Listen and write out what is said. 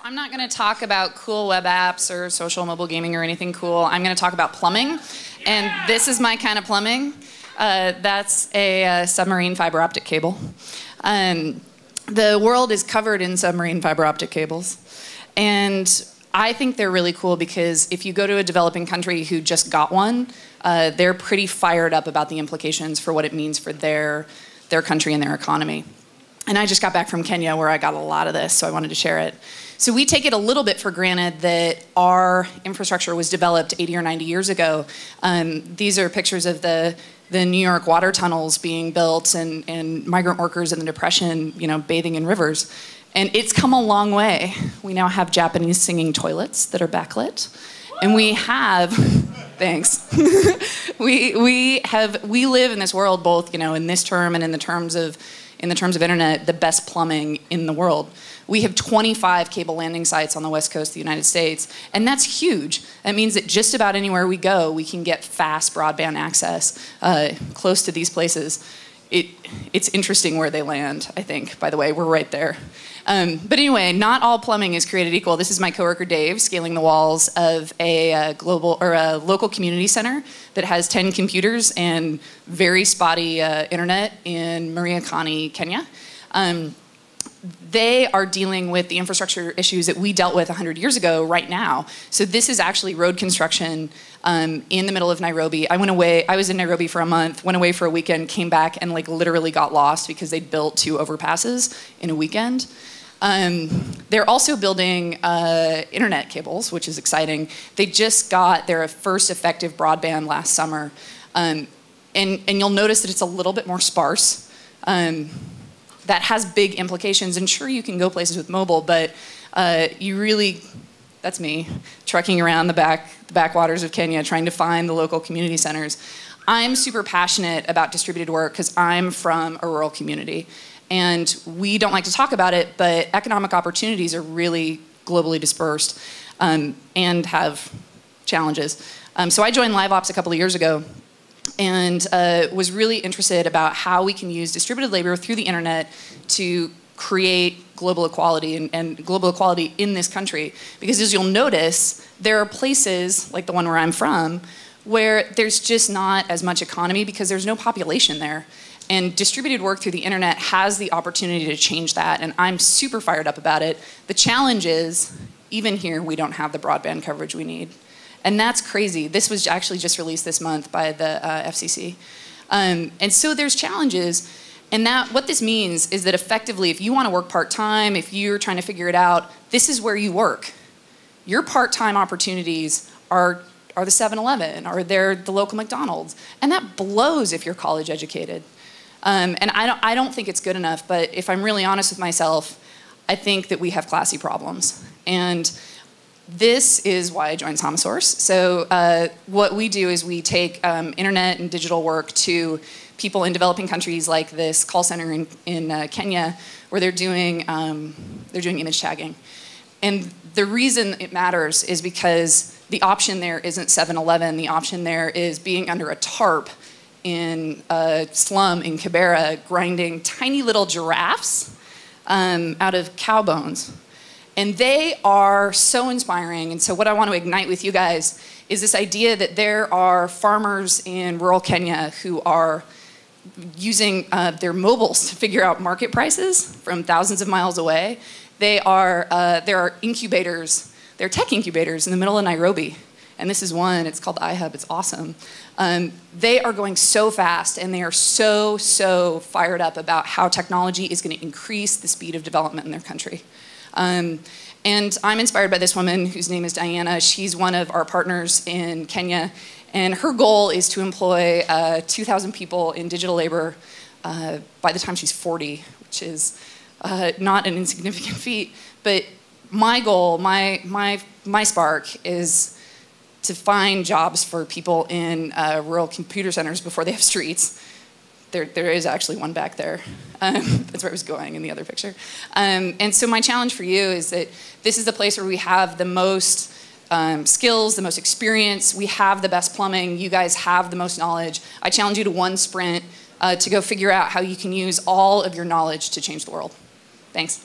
I'm not going to talk about cool web apps or social mobile gaming or anything cool. I'm going to talk about plumbing, and this is my kind of plumbing. That's a submarine fiber optic cable. The world is covered in submarine fiber optic cables, and I think they're really cool because if you go to a developing country who just got one, they're pretty fired up about the implications for what it means for their country and their economy. And I just got back from Kenya where I got a lot of this, so I wanted to share it. So we take it a little bit for granted that our infrastructure was developed 80 or 90 years ago. These are pictures of the New York water tunnels being built and migrant workers in the Depression, bathing in rivers. And it's come a long way. We now have Japanese singing toilets that are backlit. And we have, thanks. we live in this world both, in this term and in the terms of internet, the best plumbing in the world. We have 25 cable landing sites on the west coast of the United States, and that's huge. That means that just about anywhere we go, we can get fast broadband access close to these places. It's interesting where they land, I think, by the way, we're right there. But anyway, not all plumbing is created equal. This is my coworker Dave scaling the walls of a local community center that has 10 computers and very spotty internet in Mariakani, Kenya. They are dealing with the infrastructure issues that we dealt with 100 years ago right now. So this is actually road construction in the middle of Nairobi. I went away, I was in Nairobi for a month, went away for a weekend, came back and literally got lost because they built 2 overpasses in a weekend. They're also building internet cables, which is exciting. They just got their first effective broadband last summer. And you'll notice that it's a little bit more sparse. That has big implications, and sure, you can go places with mobile, but that's me, trekking around the backwaters of Kenya, trying to find the local community centers. I'm super passionate about distributed work because I'm from a rural community, and we don't like to talk about it, but economic opportunities are really globally dispersed and have challenges. So I joined LiveOps a couple of years ago, and was really interested about how we can use distributed labor through the internet to create global equality and global equality in this country. Because as you'll notice, there are places, like the one where I'm from, where there's just not as much economy because there's no population there. And distributed work through the internet has the opportunity to change that, and I'm super fired up about it. The challenge is, even here, we don't have the broadband coverage we need. And that's crazy. This was actually just released this month by the FCC. And so there's challenges. And what this means is that effectively, if you want to work part-time, if you're trying to figure it out, this is where you work. Your part-time opportunities are the 7-Eleven, or they're the local McDonald's. And that blows if you're college educated. And I don't think it's good enough, but if I'm really honest with myself, I think that we have classy problems. And this is why I joined Hunsaker. So what we do is we take internet and digital work to people in developing countries like this call center in Kenya, where they're doing image tagging. And the reason it matters is because the option there isn't 7-Eleven. The option there is being under a tarp in a slum in Kibera, grinding tiny little giraffes out of cow bones. And they are so inspiring. And so what I want to ignite with you guys is this idea that there are farmers in rural Kenya who are using their mobiles to figure out market prices from thousands of miles away. There are incubators, there are tech incubators in the middle of Nairobi. And this is one, it's called iHub, it's awesome. They are going so fast, and they are so fired up about how technology is going to increase the speed of development in their country. And I'm inspired by this woman whose name is Diana. She's one of our partners in Kenya, and her goal is to employ 2,000 people in digital labor by the time she's 40, which is not an insignificant feat. But my goal, my spark is to find jobs for people in rural computer centers before they have streets. There is actually one back there. That's where I was going in the other picture. And so my challenge for you is that this is the place where we have the most skills, the most experience. We have the best plumbing. You guys have the most knowledge. I challenge you to one sprint to go figure out how you can use all of your knowledge to change the world. Thanks.